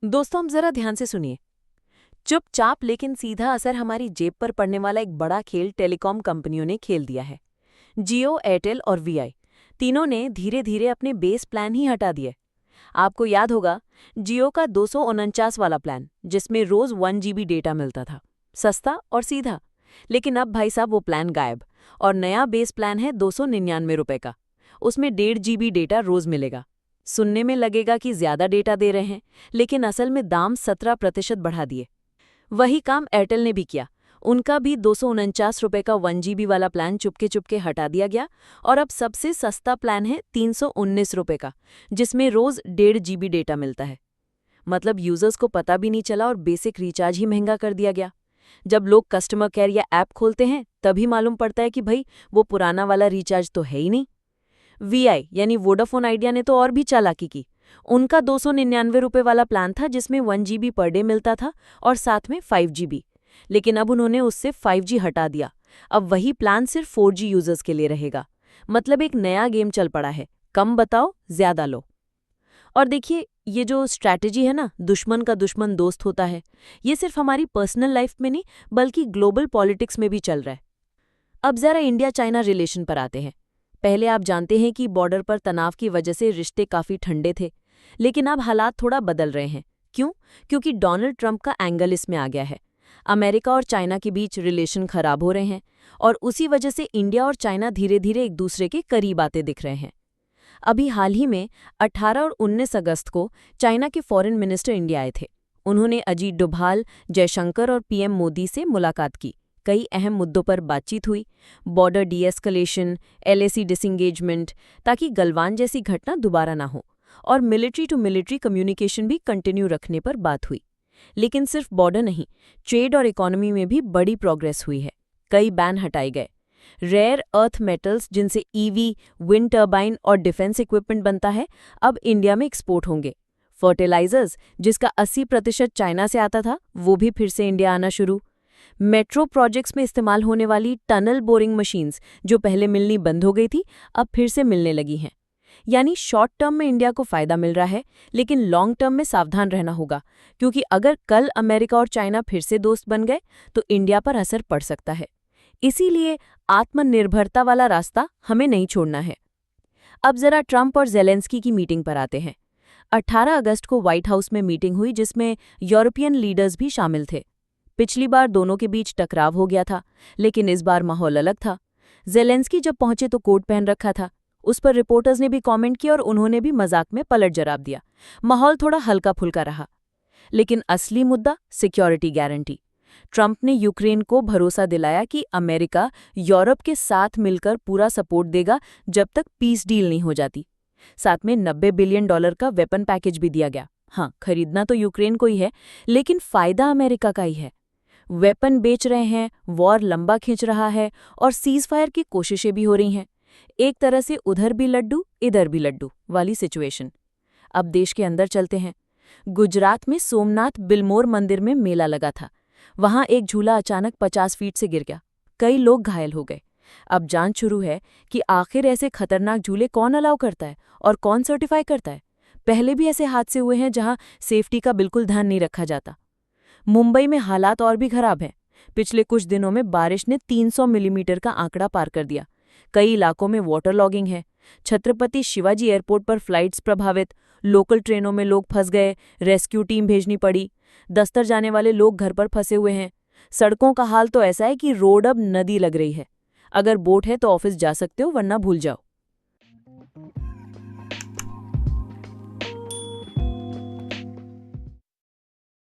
दोस्तों, हम जरा ध्यान से सुनिए। चुपचाप लेकिन सीधा असर हमारी जेब पर पड़ने वाला एक बड़ा खेल टेलीकॉम कंपनियों ने खेल दिया है। जियो, एयरटेल और वीआई तीनों ने धीरे धीरे अपने बेस प्लान ही हटा दिए। आपको याद होगा, जियो का 249 वाला प्लान जिसमें रोज 1 GB डेटा मिलता था, सस्ता और सीधा। लेकिन अब भाई साहब वो प्लान गायब और नया बेस प्लान है 299 रुपए का। उसमें 1.5 GB डेटा रोज मिलेगा। सुनने में लगेगा कि ज्यादा डेटा दे रहे हैं, लेकिन असल में दाम 17% बढ़ा दिए। वही काम एयरटेल ने भी किया। उनका भी 249 रुपए का 1 GB वाला प्लान चुपके चुपके हटा दिया गया और अब सबसे सस्ता प्लान है 319 रुपए का, जिसमें रोज 1.5 GB डेटा मिलता है। मतलब यूजर्स को पता भी नहीं चला और बेसिक रिचार्ज ही महंगा कर दिया गया। जब लोग कस्टमर केयर या ऐप खोलते हैं तभी मालूम पड़ता है कि भाई वो पुराना वाला रिचार्ज तो है ही नहीं। वीआई यानी वोडाफोन आइडिया ने तो और भी चालाकी की। उनका 299 रुपए वाला प्लान था जिसमें 1 GB पर डे मिलता था और साथ में 5 GB। लेकिन अब उन्होंने उससे 5G हटा दिया। अब वही प्लान सिर्फ 4G यूजर्स के लिए रहेगा। मतलब एक नया गेम चल पड़ा है, कम बताओ ज्यादा लो। और देखिए, ये जो स्ट्रैटेजी है ना, दुश्मन का दुश्मन दोस्त होता है, ये सिर्फ हमारी पर्सनल लाइफ में नहीं बल्कि ग्लोबल पॉलिटिक्स में भी चल रहा है। अब जरा इंडिया चाइना रिलेशन पर आते हैं। पहले आप जानते हैं कि बॉर्डर पर तनाव की वजह से रिश्ते काफी ठंडे थे, लेकिन अब हालात थोड़ा बदल रहे हैं। क्यों? क्योंकि डोनाल्ड ट्रंप का एंगल इसमें आ गया है। अमेरिका और चाइना के बीच रिलेशन खराब हो रहे हैं और उसी वजह से इंडिया और चाइना धीरे धीरे एक दूसरे के करीब आते दिख रहे हैं। अभी हाल ही में 18 और 19 अगस्त को चाइना के फॉरेन मिनिस्टर इंडिया आए थे। उन्होंने अजीत डोभाल, जयशंकर और पीएम मोदी से मुलाकात की। कई अहम मुद्दों पर बातचीत हुई, बॉर्डर डीएस्कलेशन, एलएसी डिसंगेजमेंट, ताकि गलवान जैसी घटना दोबारा ना हो, और मिलिट्री टू मिलिट्री कम्युनिकेशन भी कंटिन्यू रखने पर बात हुई। लेकिन सिर्फ बॉर्डर नहीं, ट्रेड और इकोनॉमी में भी बड़ी प्रोग्रेस हुई है। कई बैन हटाए गए। रेयर अर्थ मेटल्स जिनसे ईवी, विंड टर्बाइन और डिफेंस इक्विपमेंट बनता है, अब इंडिया में एक्सपोर्ट होंगे। फर्टिलाइजर्स जिसका 80% चाइना से आता था, वो भी फिर से इंडिया आना शुरू। मेट्रो प्रोजेक्ट्स में इस्तेमाल होने वाली टनल बोरिंग मशीन्स जो पहले मिलनी बंद हो गई थी, अब फिर से मिलने लगी हैं। यानी शॉर्ट टर्म में इंडिया को फायदा मिल रहा है, लेकिन लॉन्ग टर्म में सावधान रहना होगा, क्योंकि अगर कल अमेरिका और चाइना फिर से दोस्त बन गए तो इंडिया पर असर पड़ सकता है। इसीलिए आत्मनिर्भरता वाला रास्ता हमें नहीं छोड़ना है। अब जरा ट्रंप और जेलेंस्की की मीटिंग पर आते हैं। 18 अगस्त को व्हाइट हाउस में मीटिंग हुई जिसमें यूरोपियन लीडर्स भी शामिल थे। पिछली बार दोनों के बीच टकराव हो गया था, लेकिन इस बार माहौल अलग था। जेलेंस्की जब पहुंचे तो कोट पहन रखा था। उस पर रिपोर्टर्स ने भी कमेंट किया और उन्होंने भी मजाक में पलट जवाब दिया। माहौल थोड़ा हल्का फुल्का रहा। लेकिन असली मुद्दा सिक्योरिटी गारंटी। ट्रंप ने यूक्रेन को भरोसा दिलाया कि अमेरिका यूरोप के साथ मिलकर पूरा सपोर्ट देगा जब तक पीस डील नहीं हो जाती। साथ में $90 बिलियन का वेपन पैकेज भी दिया गया। हाँ, खरीदना तो यूक्रेन को ही है, लेकिन फायदा अमेरिका का ही है। वेपन बेच रहे हैं, वॉर लंबा खींच रहा है और सीजफायर की कोशिशें भी हो रही हैं। एक तरह से उधर भी लड्डू इधर भी लड्डू वाली सिचुएशन। अब देश के अंदर चलते हैं। गुजरात में सोमनाथ बिलमोर मंदिर में मेला लगा था। वहां एक झूला अचानक 50 फीट से गिर गया। कई लोग घायल हो गए। अब जांच शुरू है कि आखिर ऐसे खतरनाक झूले कौन अलाउ करता है और कौन सर्टिफाई करता है। पहले भी ऐसे हादसे हुए हैं जहां सेफ्टी का बिल्कुल ध्यान नहीं रखा जाता। मुंबई में हालात और भी खराब हैं। पिछले कुछ दिनों में बारिश ने 300 मिलीमीटर का आंकड़ा पार कर दिया। कई इलाकों में वाटर लॉगिंग है। छत्रपति शिवाजी एयरपोर्ट पर फ्लाइट्स प्रभावित, लोकल ट्रेनों में लोग फंस गए, रेस्क्यू टीम भेजनी पड़ी। दफ्तर जाने वाले लोग घर पर फंसे हुए हैं। सड़कों का हाल तो ऐसा है कि रोड अब नदी लग रही है। अगर बोट है तो ऑफिस जा सकते हो, वरना भूल जाओ।